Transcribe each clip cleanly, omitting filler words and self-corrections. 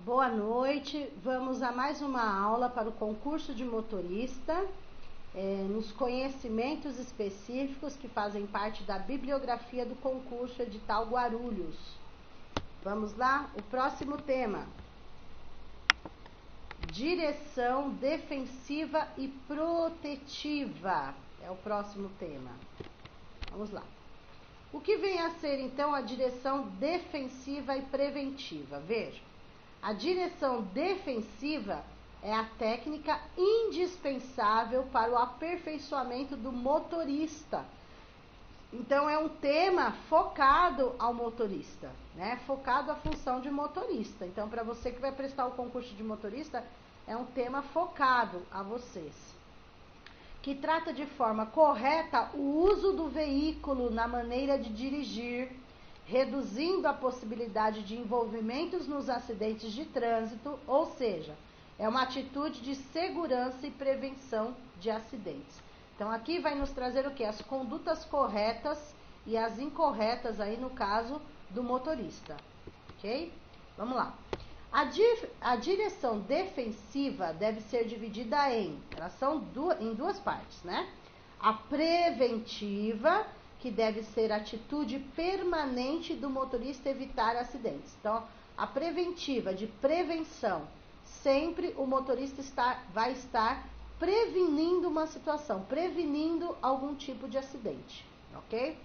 Boa noite, vamos a mais uma aula para o concurso de motorista, nos conhecimentos específicos que fazem parte da bibliografia do concurso edital Guarulhos. Vamos lá, o próximo tema: direção defensiva e protetiva, é o próximo tema. Vamos lá. O que vem a ser então a direção defensiva e preventiva? Veja. A direção defensiva é a técnica indispensável para o aperfeiçoamento do motorista. Então, é um tema focado ao motorista, né? Focado à função de motorista. Então, para você que vai prestar o concurso de motorista, é um tema focado a vocês. Que trata de forma correta o uso do veículo na maneira de dirigir, reduzindo a possibilidade de envolvimentos nos acidentes de trânsito, ou seja, é uma atitude de segurança e prevenção de acidentes. Então, aqui vai nos trazer o quê? As condutas corretas e as incorretas, aí no caso do motorista, ok? Vamos lá. A direção defensiva deve ser dividida elas são em duas partes, né? A preventiva, que deve ser a atitude permanente do motorista evitar acidentes. Então, a preventiva, de prevenção, sempre o motorista vai estar prevenindo uma situação, prevenindo algum tipo de acidente, ok?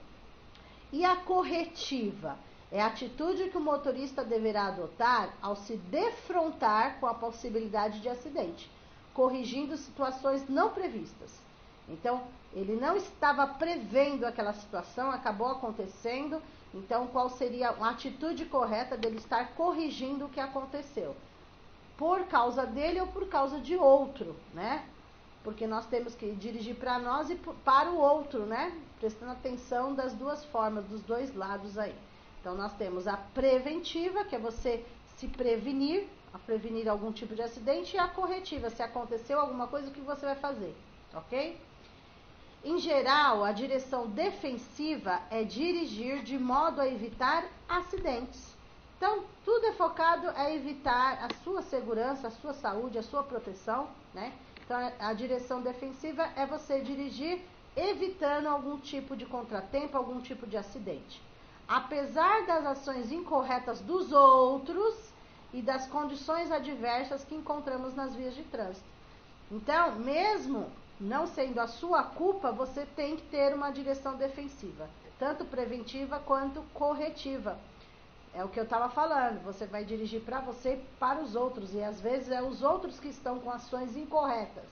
E a corretiva é a atitude que o motorista deverá adotar ao se defrontar com a possibilidade de acidente, corrigindo situações não previstas. Então, ele não estava prevendo aquela situação, acabou acontecendo. Então, qual seria a atitude correta dele estar corrigindo o que aconteceu? Por causa dele ou por causa de outro, né? Porque nós temos que dirigir para nós e para o outro, né? Prestando atenção das duas formas, dos dois lados aí. Então, nós temos a preventiva, que é você se prevenir, a prevenir algum tipo de acidente, e a corretiva, se aconteceu alguma coisa, o que você vai fazer, ok? Em geral, a direção defensiva é dirigir de modo a evitar acidentes. Então, tudo é focado a evitar a sua segurança, a sua saúde, a sua proteção, né? Então, a direção defensiva é você dirigir evitando algum tipo de contratempo, algum tipo de acidente. Apesar das ações incorretas dos outros e das condições adversas que encontramos nas vias de trânsito. Então, mesmo não sendo a sua culpa, você tem que ter uma direção defensiva, tanto preventiva quanto corretiva. É o que eu estava falando, você vai dirigir para você e para os outros, e às vezes é os outros que estão com ações incorretas.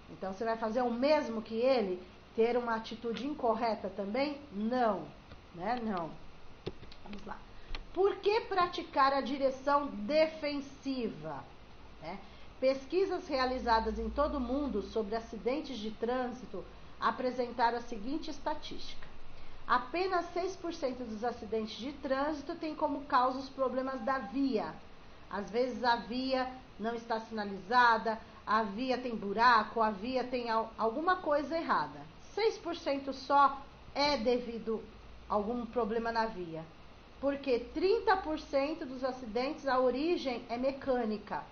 Então, você vai fazer o mesmo que ele, ter uma atitude incorreta também? Não, né? Não. Vamos lá. Por que praticar a direção defensiva? Né? Pesquisas realizadas em todo o mundo sobre acidentes de trânsito apresentaram a seguinte estatística: apenas 6% dos acidentes de trânsito têm como causa os problemas da via. Às vezes a via não está sinalizada, a via tem buraco, a via tem alguma coisa errada. 6% só é devido a algum problema na via. Porque 30% dos acidentes, a origem é mecânica,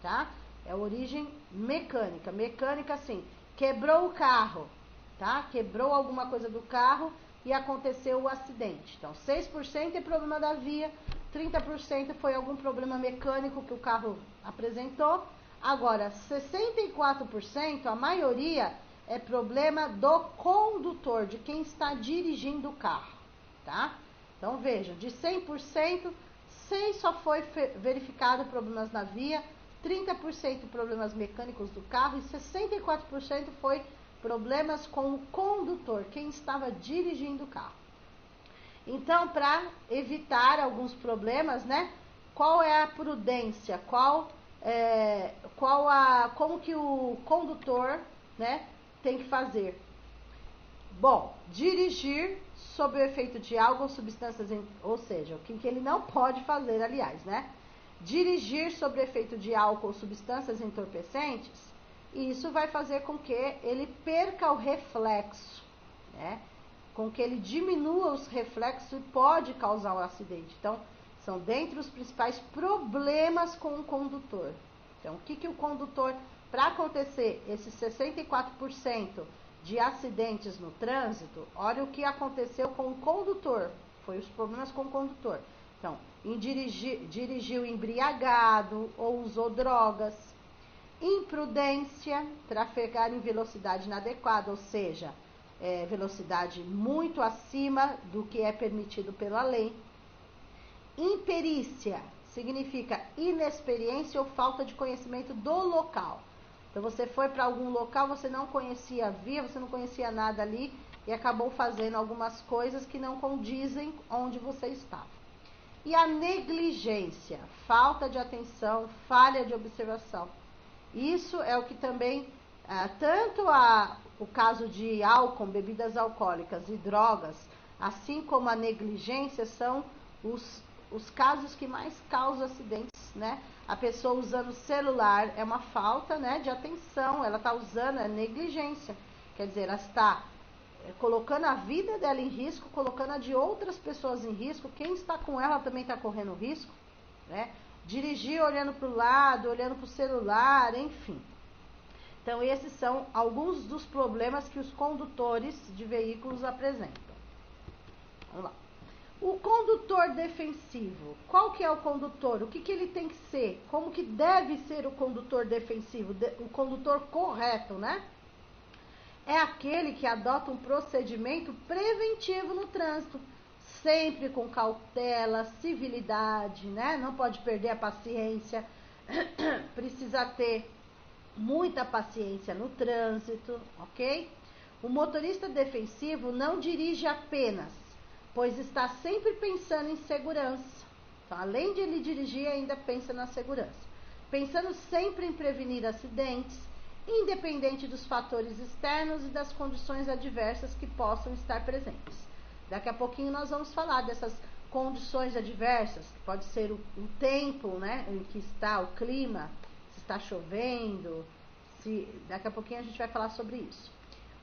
tá? É origem mecânica. Mecânica, assim, quebrou o carro, tá? Quebrou alguma coisa do carro e aconteceu o acidente. Então, 6% é problema da via, 30% foi algum problema mecânico que o carro apresentou. Agora, 64%, a maioria, é problema do condutor, de quem está dirigindo o carro, tá? Então, vejam, de 100%, 6% só foi verificado problemas na via, 30% problemas mecânicos do carro e 64% foi problemas com o condutor, quem estava dirigindo o carro. Então, para evitar alguns problemas, né? Qual é a prudência? Como que o condutor, né, tem que fazer? Bom, dirigir sob o efeito de álcool ou substâncias, ou seja, o que ele não pode fazer, aliás, né? Dirigir sob o efeito de álcool ou substâncias entorpecentes, e isso vai fazer com que ele perca o reflexo, né? Com que ele diminua os reflexos e pode causar um acidente. Então, São dentre os principais problemas com o condutor. Então, o que o condutor, para acontecer esses 64% de acidentes no trânsito, olha o que aconteceu com o condutor, foi os problemas com o condutor. Então, dirigiu embriagado ou usou drogas, imprudência, trafegar em velocidade inadequada, ou seja, velocidade muito acima do que é permitido pela lei. Imperícia significa inexperiência ou falta de conhecimento do local. Então, você foi para algum local, você não conhecia a via, você não conhecia nada ali e acabou fazendo algumas coisas que não condizem onde você estava. E a negligência, falta de atenção, falha de observação. Isso é o que também, tanto o caso de álcool, bebidas alcoólicas e drogas, assim como a negligência, são os casos que mais causam acidentes, né? A pessoa usando o celular é uma falta, né, de atenção, ela está usando a negligência, quer dizer, ela está colocando a vida dela em risco, colocando a de outras pessoas em risco, quem está com ela também está correndo risco, né? Dirigir olhando para o lado, olhando para o celular, enfim. Então, esses são alguns dos problemas que os condutores de veículos apresentam. Vamos lá. O condutor defensivo, qual que é o condutor? O que ele tem que ser? Como que deve ser o condutor defensivo? O condutor correto, né? É aquele que adota um procedimento preventivo no trânsito, sempre com cautela, civilidade, né? Não pode perder a paciência, precisa ter muita paciência no trânsito, ok? O motorista defensivo não dirige apenas, pois está sempre pensando em segurança. Então, além de ele dirigir, ainda pensa na segurança. Pensando sempre em prevenir acidentes, independente dos fatores externos e das condições adversas que possam estar presentes. Daqui a pouquinho nós vamos falar dessas condições adversas, que pode ser o tempo, né, em que está, o clima, se está chovendo, daqui a pouquinho a gente vai falar sobre isso.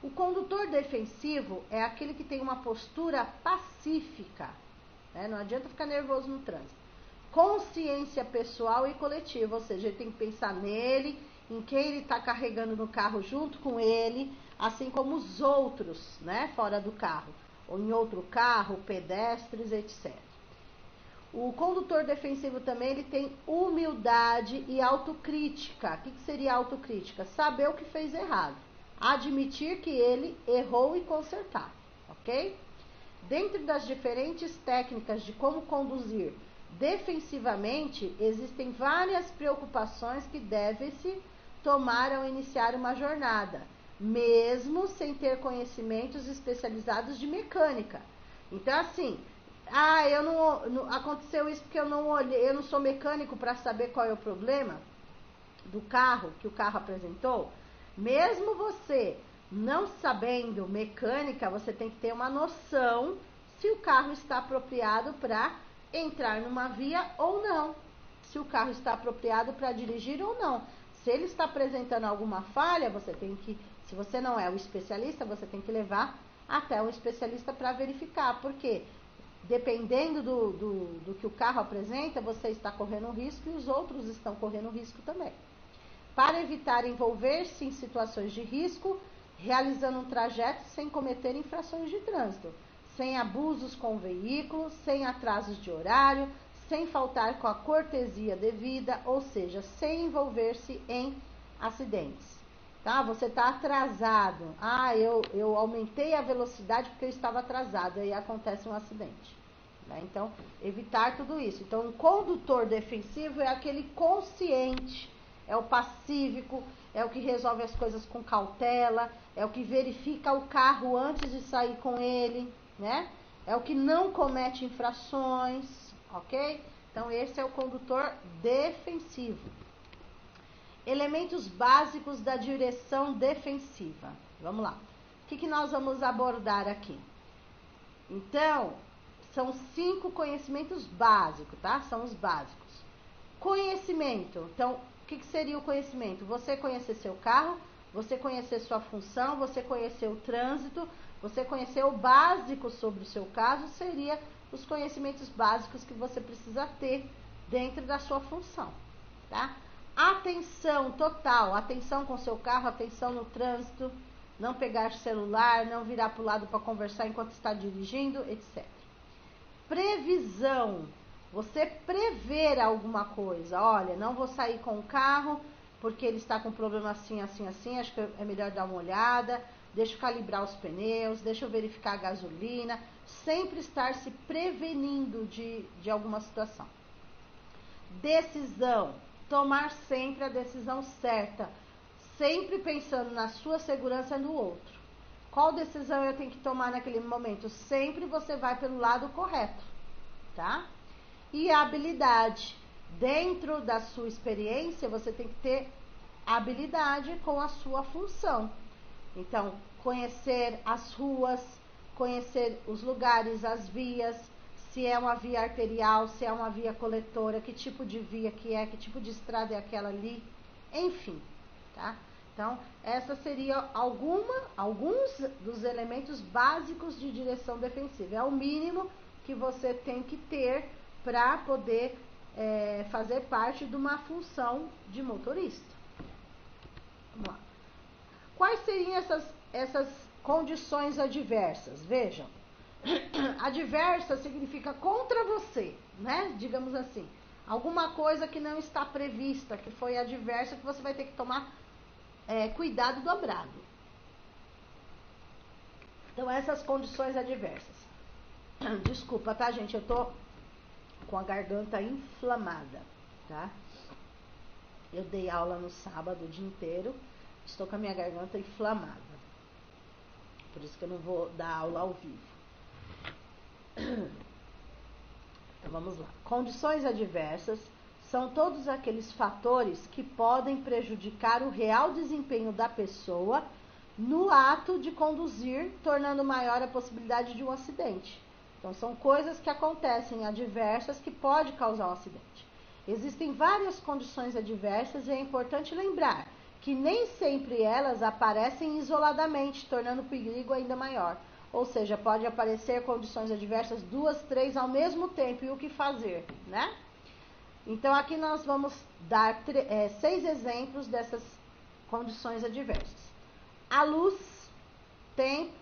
O condutor defensivo é aquele que tem uma postura pacífica, né? Não adianta ficar nervoso no trânsito. Consciência pessoal e coletiva, ou seja, ele tem que pensar nele, em quem ele está carregando no carro junto com ele, assim como os outros, né, fora do carro, ou em outro carro, pedestres, etc. O condutor defensivo também, ele tem humildade e autocrítica. O que seria autocrítica? Saber o que fez errado. Admitir que ele errou e consertar, ok? Dentro das diferentes técnicas de como conduzir defensivamente, existem várias preocupações que devem-se tomar ao iniciar uma jornada, mesmo sem ter conhecimentos especializados de mecânica. Então, assim, aconteceu isso porque eu não olhei, eu não sou mecânico para saber qual é o problema do carro, que o carro apresentou. Mesmo você não sabendo mecânica, você tem que ter uma noção se o carro está apropriado para entrar numa via ou não. Se o carro está apropriado para dirigir ou não. Se ele está apresentando alguma falha, você tem que, se você não é o especialista, você tem que levar até um especialista para verificar. Porque dependendo do que o carro apresenta, você está correndo risco e os outros estão correndo risco também. Para evitar envolver-se em situações de risco, realizando um trajeto sem cometer infrações de trânsito, sem abusos com o veículo, sem atrasos de horário, sem faltar com a cortesia devida, ou seja, sem envolver-se em acidentes. Tá? Você está atrasado. Eu aumentei a velocidade porque eu estava atrasado, aí acontece um acidente. Né? Então, evitar tudo isso. Então, um condutor defensivo é aquele consciente, é o pacífico, é o que resolve as coisas com cautela, é o que verifica o carro antes de sair com ele, né? É o que não comete infrações, ok? Então, esse é o condutor defensivo. Elementos básicos da direção defensiva. Vamos lá. O que nós vamos abordar aqui? Então, são 5 conhecimentos básicos, tá? São os básicos. Conhecimento. Então, o que seria o conhecimento? Você conhecer seu carro, você conhecer sua função, você conhecer o trânsito, você conhecer o básico sobre o seu caso, seria os conhecimentos básicos que você precisa ter dentro da sua função, tá? Atenção total, atenção com seu carro, atenção no trânsito, não pegar celular, não virar para o lado para conversar enquanto está dirigindo, etc. Previsão, você prever alguma coisa. Olha, não vou sair com o carro porque ele está com problema assim, assim, assim, acho que é melhor dar uma olhada, deixa eu calibrar os pneus, deixa eu verificar a gasolina, sempre estar se prevenindo de alguma situação. Decisão, tomar sempre a decisão certa, sempre pensando na sua segurança e no outro. Qual decisão eu tenho que tomar naquele momento? Sempre você vai pelo lado correto, tá? E a habilidade, dentro da sua experiência, você tem que ter habilidade com a sua função. Então, conhecer as ruas, conhecer os lugares, as vias, se é uma via arterial, se é uma via coletora, que tipo de via que é, que tipo de estrada é aquela ali, enfim, tá? Então, essa seria alguns dos elementos básicos de direção defensiva. É o mínimo que você tem que ter para poder fazer parte de uma função de motorista. Vamos lá. Quais seriam essas condições adversas? Vejam, adversa significa contra você, né? Digamos assim, alguma coisa que não está prevista, que foi adversa, que você vai ter que tomar cuidado dobrado. Então, essas condições adversas. Desculpa, tá, gente? Eu tô com a garganta inflamada, tá? Eu dei aula no sábado o dia inteiro, estou com a minha garganta inflamada. Por isso que eu não vou dar aula ao vivo. Então, vamos lá. Condições adversas são todos aqueles fatores que podem prejudicar o real desempenho da pessoa no ato de conduzir, tornando maior a possibilidade de um acidente. Então, são coisas que acontecem adversas que podem causar um acidente. Existem várias condições adversas e é importante lembrar que nem sempre elas aparecem isoladamente, tornando o perigo ainda maior. Ou seja, pode aparecer condições adversas 2, 3 ao mesmo tempo. E o que fazer, né? Então, aqui nós vamos dar 6 exemplos dessas condições adversas. A luz, tempo,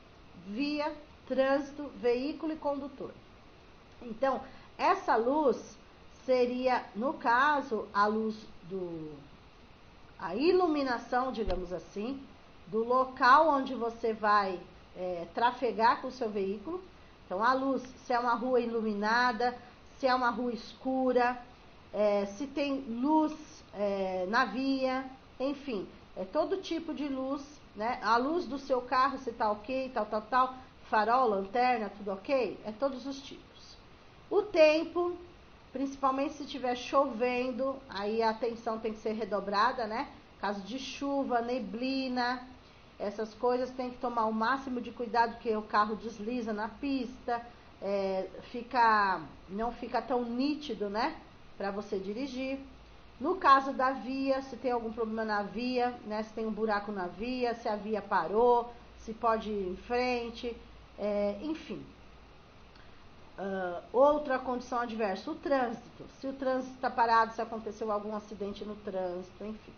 via, trânsito, veículo e condutor. Então, essa luz seria, no caso, a luz a iluminação, digamos assim, do local onde você vai trafegar com o seu veículo. Então, a luz, se é uma rua iluminada, se é uma rua escura, se tem luz na via, enfim, todo tipo de luz, né? A luz do seu carro, se tá ok, tal, farol, lanterna, tudo ok? É todos os tipos. O tempo, principalmente se estiver chovendo, aí a atenção tem que ser redobrada, né? Caso de chuva, neblina, essas coisas tem que tomar o máximo de cuidado, porque o carro desliza na pista, não fica tão nítido, né? Para você dirigir. No caso da via, se tem algum problema na via, né? Se tem um buraco na via, se a via parou, se pode ir em frente, enfim. Outra condição adversa, o trânsito. Se o trânsito está parado, se aconteceu algum acidente no trânsito, enfim.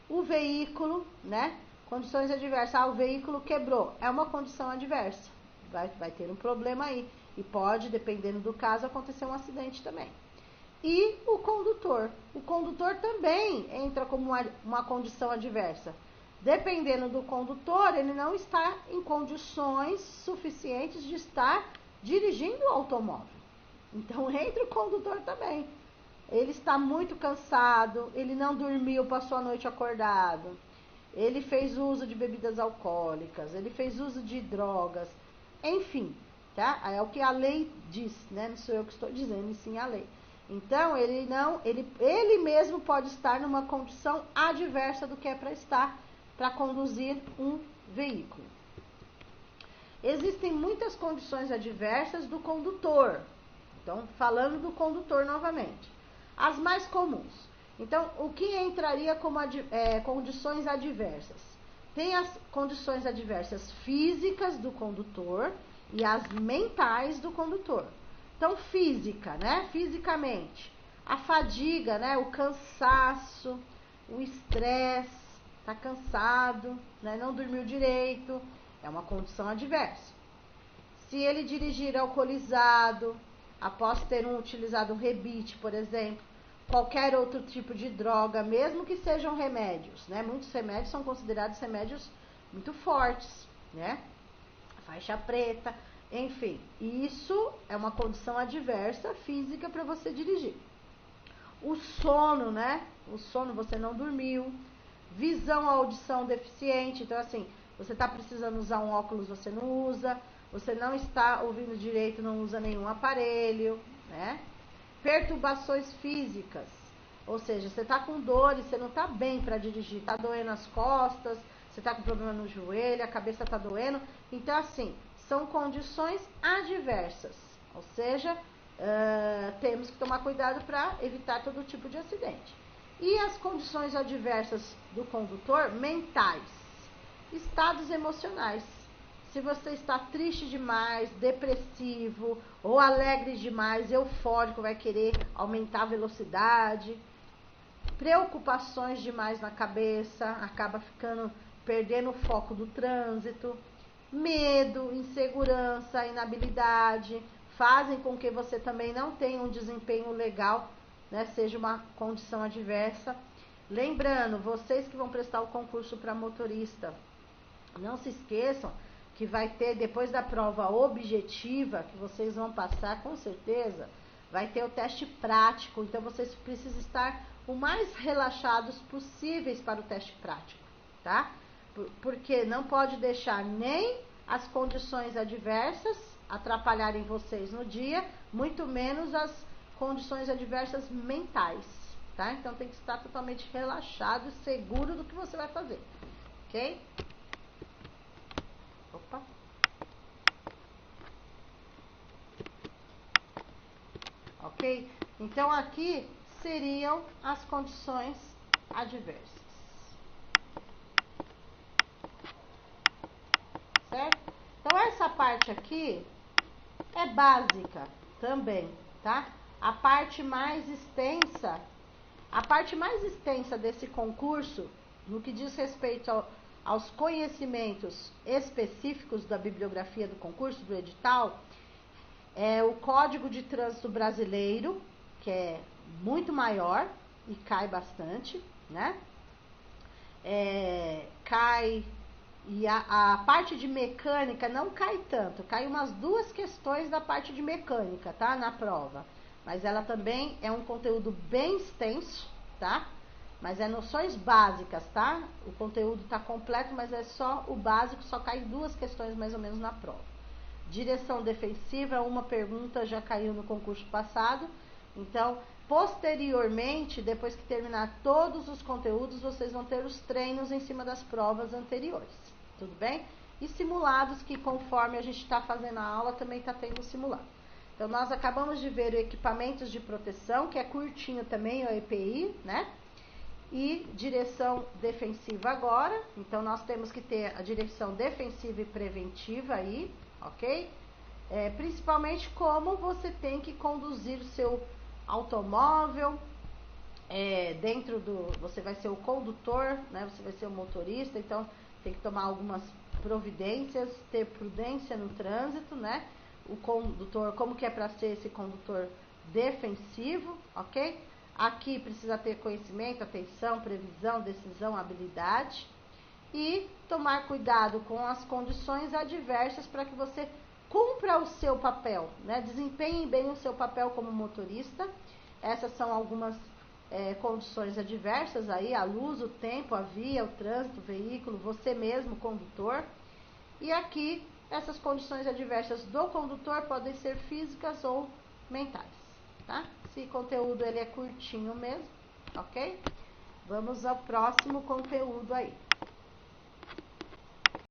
O veículo, né? Condições adversas. O veículo quebrou. É uma condição adversa. Vai ter um problema aí. E pode, dependendo do caso, acontecer um acidente também. E o condutor. O condutor também entra como uma condição adversa. Dependendo do condutor, ele não está em condições suficientes de estar dirigindo o automóvel. Então, entra o condutor também. Ele está muito cansado, ele não dormiu, passou a noite acordado, ele fez uso de bebidas alcoólicas, ele fez uso de drogas, enfim, tá? É o que a lei diz, né? Não sou eu que estou dizendo, e sim a lei. Então, ele mesmo pode estar numa condição adversa do que é para estar, para conduzir um veículo. Existem muitas condições adversas do condutor. Então, falando do condutor novamente. As mais comuns. Então, o que entraria como condições adversas? Tem as condições adversas físicas do condutor e as mentais do condutor. Então, física, né? Fisicamente. A fadiga, né? O cansaço, o estresse, tá cansado, né? Não dormiu direito, é uma condição adversa. Se ele dirigir alcoolizado, após ter utilizado um rebite, por exemplo, qualquer outro tipo de droga, mesmo que sejam remédios, né? Muitos remédios são considerados remédios muito fortes, né? Faixa preta, enfim, isso é uma condição adversa física para você dirigir. O sono, né? O sono, você não dormiu. Visão, audição deficiente, então assim, você está precisando usar um óculos, você não usa. Você não está ouvindo direito, não usa nenhum aparelho, né? Perturbações físicas, ou seja, você está com dor e você não está bem para dirigir, está doendo as costas, você está com problema no joelho, a cabeça está doendo. Então, assim, são condições adversas, ou seja, temos que tomar cuidado para evitar todo tipo de acidente. E as condições adversas do condutor, mentais, estados emocionais. Se você está triste demais, depressivo, ou alegre demais, eufórico, vai querer aumentar a velocidade. Preocupações demais na cabeça, acaba perdendo o foco do trânsito. Medo, insegurança, inabilidade, fazem com que você também não tenha um desempenho legal, né? Seja uma condição adversa. Lembrando, vocês que vão prestar o concurso para motorista, não se esqueçam que vai ter, depois da prova objetiva, que vocês vão passar com certeza, vai ter o teste prático. Então, vocês precisam estar o mais relaxados possíveis para o teste prático, tá? Porque não pode deixar nem as condições adversas atrapalharem vocês no dia, muito menos as condições adversas mentais, tá? Então, tem que estar totalmente relaxado e seguro do que você vai fazer, ok? Opa. Ok? Então, aqui seriam as condições adversas. Certo? Então, essa parte aqui é básica também, tá? A parte mais extensa desse concurso, no que diz respeito aos conhecimentos específicos da bibliografia do concurso, do edital, é o Código de Trânsito Brasileiro, que é muito maior e cai bastante, né? Cai, e a parte de mecânica não cai tanto, cai umas 2 questões da parte de mecânica, tá? Na prova. Mas ela também é um conteúdo bem extenso, tá? Mas é noções básicas, tá? O conteúdo tá completo, mas é só o básico, só cai 2 questões mais ou menos na prova. Direção defensiva, uma pergunta já caiu no concurso passado. Então, posteriormente, depois que terminar todos os conteúdos, vocês vão ter os treinos em cima das provas anteriores. Tudo bem? E simulados, que conforme a gente está fazendo a aula, também está tendo simulado. Então, nós acabamos de ver o equipamentos de proteção, que é curtinho também, o EPI, né? E direção defensiva agora. Então, nós temos que ter a direção defensiva e preventiva aí, ok? Principalmente como você tem que conduzir o seu automóvel, você vai ser o condutor, né? Você vai ser o motorista, então tem que tomar algumas providências, ter prudência no trânsito, né? O condutor, como que é para ser esse condutor defensivo, ok? Aqui precisa ter conhecimento, atenção, previsão, decisão, habilidade e tomar cuidado com as condições adversas para que você cumpra o seu papel, né? Desempenhe bem o seu papel como motorista. Essas são algumas condições adversas aí: a luz, o tempo, a via, o trânsito, o veículo, você mesmo, condutor. E aqui, essas condições adversas do condutor podem ser físicas ou mentais, tá? Esse conteúdo ele é curtinho mesmo, ok? Vamos ao próximo conteúdo aí.